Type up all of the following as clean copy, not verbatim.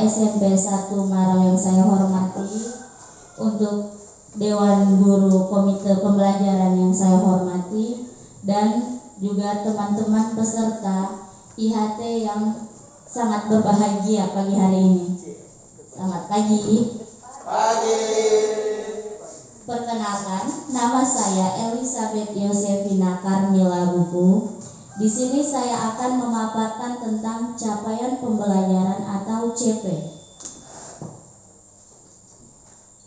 SMP 1 Marau yang saya hormati, untuk Dewan Guru Komite Pembelajaran yang saya hormati, dan juga teman-teman peserta IHT yang sangat berbahagia pagi hari ini. Selamat pagi. Perkenalkan, nama saya Elizabeth Yosefina Carmila Buku. Di sini saya akan memaparkan tentang capaian pembelajaran atau CP.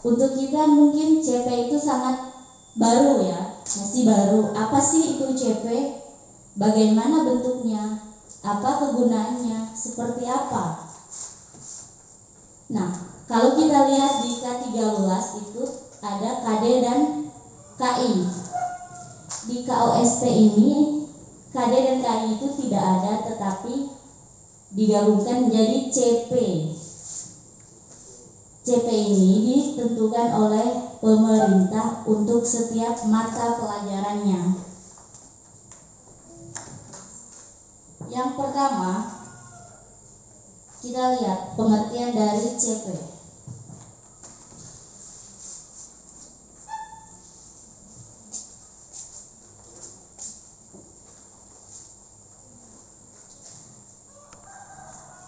Untuk kita mungkin CP itu sangat baru ya, masih baru. Apa sih itu CP? Bagaimana bentuknya? Apa kegunaannya? Seperti apa? Nah, kalau kita lihat di K13 itu ada KD dan KI. Di KOSP ini KD dan KI itu tidak ada, tetapi digabungkan menjadi CP. CP ini ditentukan oleh pemerintah untuk setiap mata pelajarannya. Yang pertama, kita lihat pengertian dari CP.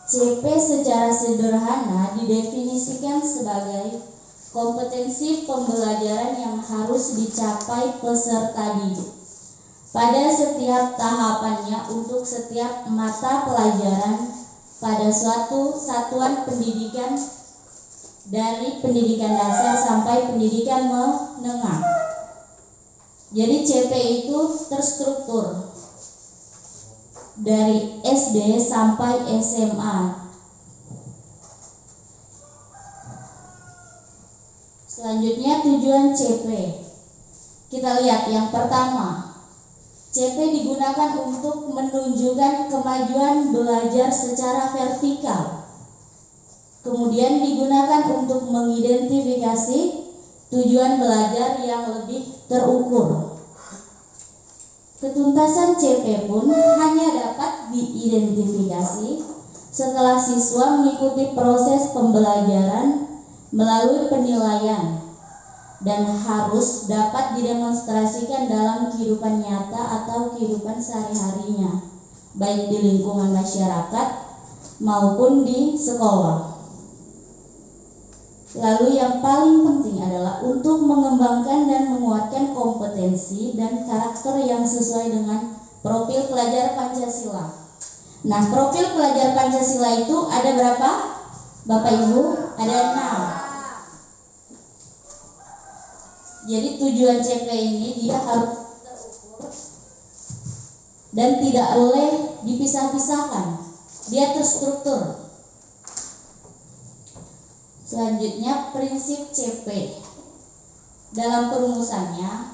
CP secara sederhana didefinisikan sebagai kompetensi pembelajaran yang harus dicapai peserta didik pada setiap tahapannya untuk setiap mata pelajaran pada suatu satuan pendidikan dari pendidikan dasar sampai pendidikan menengah. Jadi CP itu terstruktur dari SD sampai SMA. Selanjutnya tujuan CP. Kita lihat yang pertama, CP digunakan untuk menunjukkan kemajuan belajar secara vertikal. Kemudian digunakan untuk mengidentifikasi tujuan belajar yang lebih terukur. Ketuntasan CP pun hanya dapat diidentifikasi setelah siswa mengikuti proses pembelajaran melalui penilaian dan harus dapat didemonstrasikan dalam kehidupan nyata atau kehidupan sehari-harinya, baik di lingkungan masyarakat maupun di sekolah. Lalu yang paling penting adalah untuk mengembangkan dan menguatkan kompetensi dan karakter yang sesuai dengan profil pelajar Pancasila. Nah, profil pelajar Pancasila itu ada berapa? Bapak Ibu, ada 6. Jadi tujuan CP ini dia harus terukur dan tidak boleh dipisah-pisahkan. Dia terstruktur. Selanjutnya prinsip CP. Dalam perumusannya,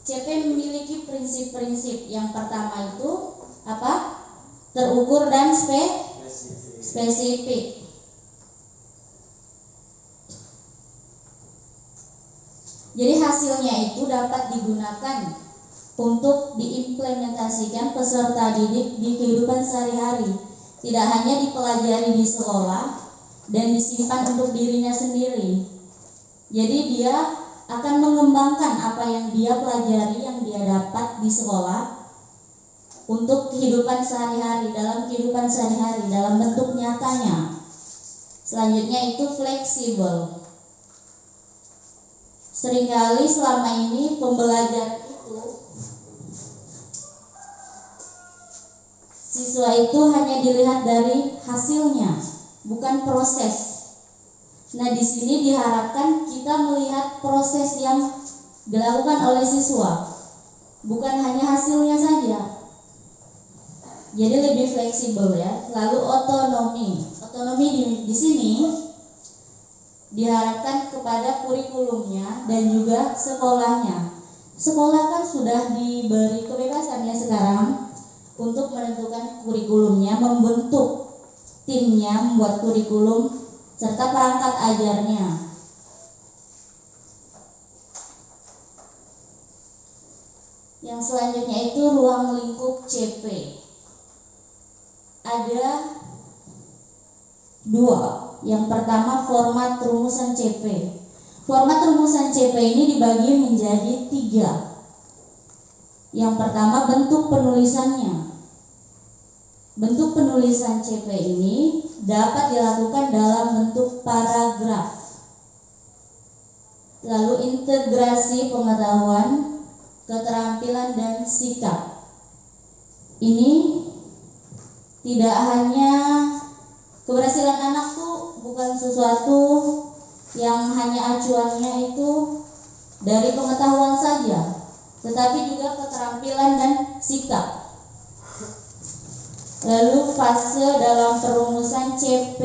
CP memiliki prinsip-prinsip. Yang pertama itu apa? Terukur dan spesifik. Jadi hasilnya itu dapat digunakan untuk diimplementasikan peserta didik di kehidupan sehari-hari. Tidak hanya dipelajari di sekolah dan disimpan untuk dirinya sendiri. Jadi dia akan mengembangkan apa yang dia pelajari, yang dia dapat di sekolah untuk kehidupan sehari-hari, dalam kehidupan sehari-hari, dalam bentuk nyatanya. Selanjutnya itu fleksibel. Seringkali selama ini pembelajaran itu siswa itu hanya dilihat dari hasilnya, bukan proses. Nah, di sini diharapkan kita melihat proses yang dilakukan oleh siswa, bukan hanya hasilnya saja. Jadi lebih fleksibel ya. Lalu otonomi. Otonomi di sini diharapkan kepada kurikulumnya dan juga sekolahnya. Sekolah kan sudah diberi kebebasannya sekarang untuk menentukan kurikulumnya, membentuk timnya, membuat kurikulum serta perangkat ajarnya. Yang selanjutnya itu ruang lingkup CP. Ada 2. Yang pertama, format rumusan CP. Format rumusan CP ini dibagi menjadi 3. Yang pertama, bentuk penulisannya. Bentuk penulisan CP ini dapat dilakukan dalam bentuk paragraf. Lalu integrasi pengetahuan, keterampilan, dan sikap. Ini tidak hanya keberhasilan anak tuh bukan sesuatu yang hanya acuannya itu dari pengetahuan saja, tetapi juga keterampilan dan sikap. Lalu fase dalam perumusan CP.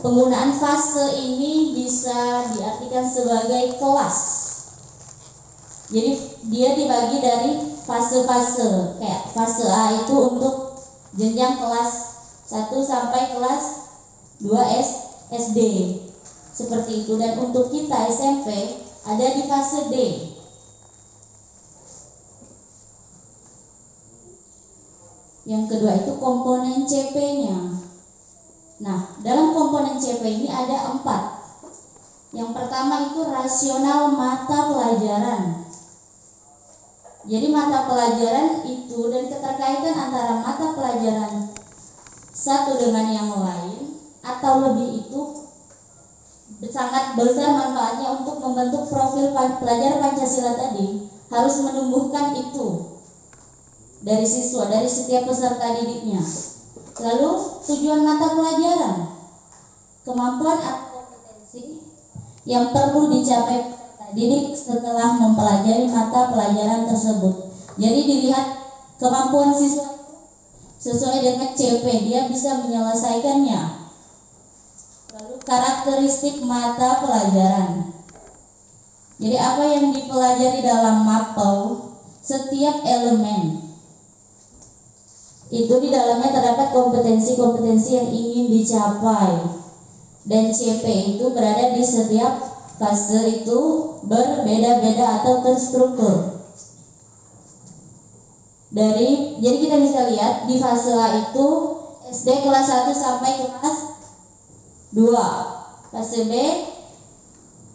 Penggunaan fase ini bisa diartikan sebagai kelas. Jadi dia dibagi dari fase-fase. Kayak fase A itu untuk jenjang kelas 1 sampai kelas 2 SD. Seperti itu. Dan untuk kita SMP ada di fase D. Yang kedua itu komponen CP-nya. Nah, dalam komponen CP ini ada 4. Yang pertama itu rasional mata pelajaran. Jadi mata pelajaran itu dan keterkaitan antara mata pelajaran satu dengan yang lain atau lebih itu sangat besar manfaatnya untuk membentuk profil pelajar Pancasila tadi. Harus menumbuhkan itu dari siswa, dari setiap peserta didiknya. Lalu tujuan mata pelajaran, kemampuan atau kompetensi yang perlu dicapai peserta didik setelah mempelajari mata pelajaran tersebut. Jadi dilihat kemampuan siswa sesuai dengan CP, dia bisa menyelesaikannya. Lalu karakteristik mata pelajaran. Jadi apa yang dipelajari dalam MAPAU, setiap elemen itu di dalamnya terdapat kompetensi-kompetensi yang ingin dicapai, dan CP itu berada di setiap fase itu berbeda-beda atau terstruktur. Jadi kita bisa lihat di fase A itu SD kelas 1 sampai kelas 2, fase B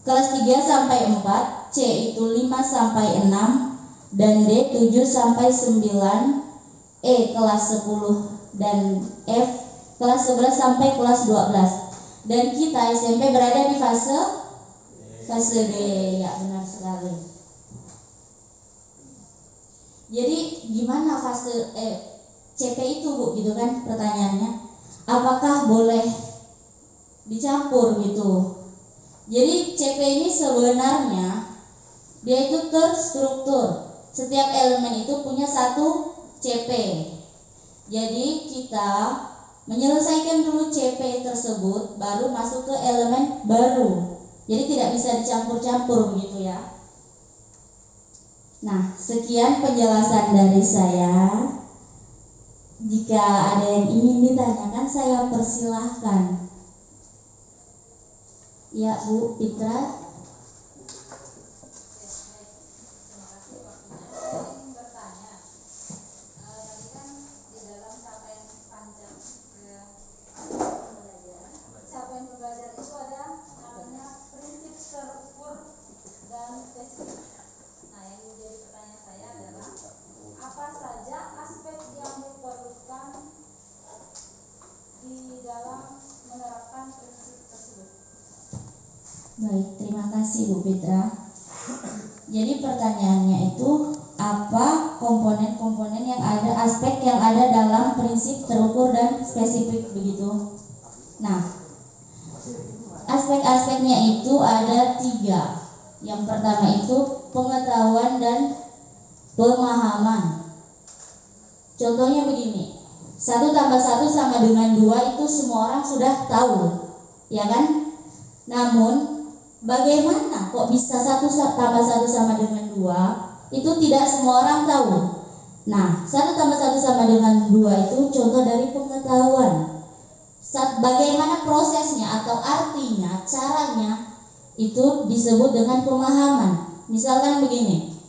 kelas 3 sampai 4, C itu 5 sampai 6, dan D 7 sampai 9, E kelas 10, dan F kelas 11 sampai kelas 12. Dan kita SMP berada di fase D. Ya, benar sekali. Jadi gimana fase CP itu, Bu? Gitu kan pertanyaannya. Apakah boleh dicampur gitu? Jadi CP ini sebenarnya dia itu terstruktur. Setiap elemen itu punya satu CP. Jadi kita menyelesaikan dulu CP tersebut, baru masuk ke elemen baru. Jadi tidak bisa dicampur-campur begitu ya. Nah, sekian penjelasan dari saya. Jika ada yang ingin ditanyakan, saya persilahkan. Ya, Bu Fitra. Baik, terima kasih Bu Fitra. Jadi pertanyaannya itu, apa komponen-komponen yang ada, aspek yang ada dalam prinsip terukur dan spesifik begitu. Nah, aspek-aspeknya itu ada 3. Yang pertama itu pengetahuan dan pemahaman. Contohnya begini, 1 tambah 1 sama dengan 2 itu semua orang sudah tahu, ya kan? Namun bagaimana kok bisa 1 tambah 1 sama dengan 2? Itu tidak semua orang tahu. Nah, 1 tambah 1 sama dengan 2 itu contoh dari pengetahuan. Bagaimana prosesnya atau artinya, caranya, itu disebut dengan pemahaman. Misalkan begini,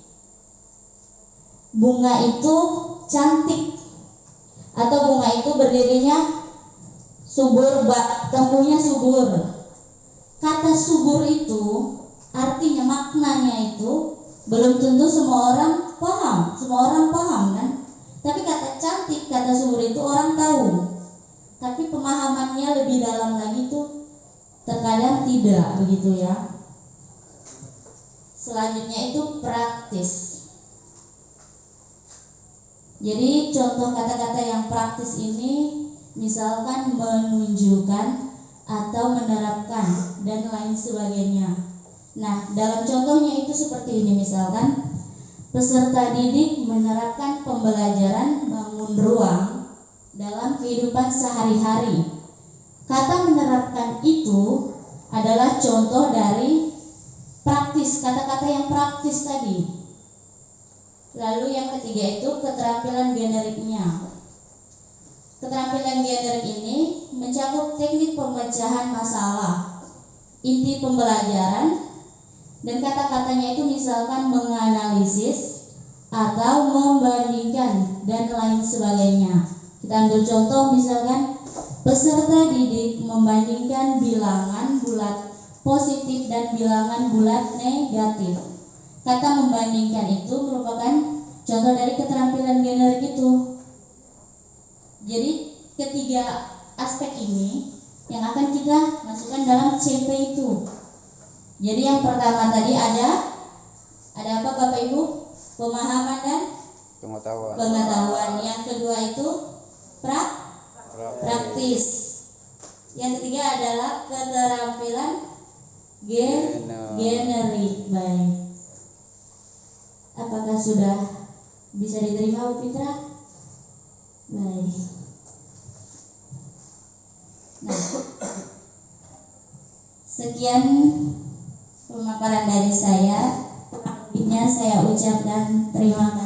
bunga itu cantik, atau bunga itu berdirinya subur, tumbuhnya subur. Kata subur itu artinya, maknanya itu belum tentu semua orang paham kan. Tapi kata cantik, kata subur itu orang tahu, tapi pemahamannya lebih dalam lagi tuh terkadang tidak begitu ya. Selanjutnya itu praktis. Jadi contoh kata-kata yang praktis ini misalkan menunjukkan atau menerapkan dan lain sebagainya. Nah, dalam contohnya itu seperti ini, misalkan peserta didik menerapkan pembelajaran bangun ruang dalam kehidupan sehari-hari. Kata menerapkan itu adalah contoh dari praktis, kata-kata yang praktis tadi. Lalu yang ketiga itu keterampilan generiknya. Keterampilan generik ini mencakup teknik pemecahan masalah, inti pembelajaran, dan kata-katanya itu misalkan menganalisis atau membandingkan dan lain sebagainya. Kita ambil contoh misalkan peserta didik membandingkan bilangan bulat positif dan bilangan bulat negatif. Kata membandingkan itu merupakan contoh dari keterampilan generik itu. Jadi ketiga aspek ini yang akan kita masukkan dalam CP itu. Jadi yang pertama tadi ada apa Bapak Ibu? Pemahaman dan pengetahuan. Yang kedua itu praktis. Yang ketiga adalah keterampilan generik. Baik. Apakah sudah bisa diterima Bu Fitra? Baik. Nah, sekian pemaparan dari saya. Akhirnya saya ucapkan terima kasih.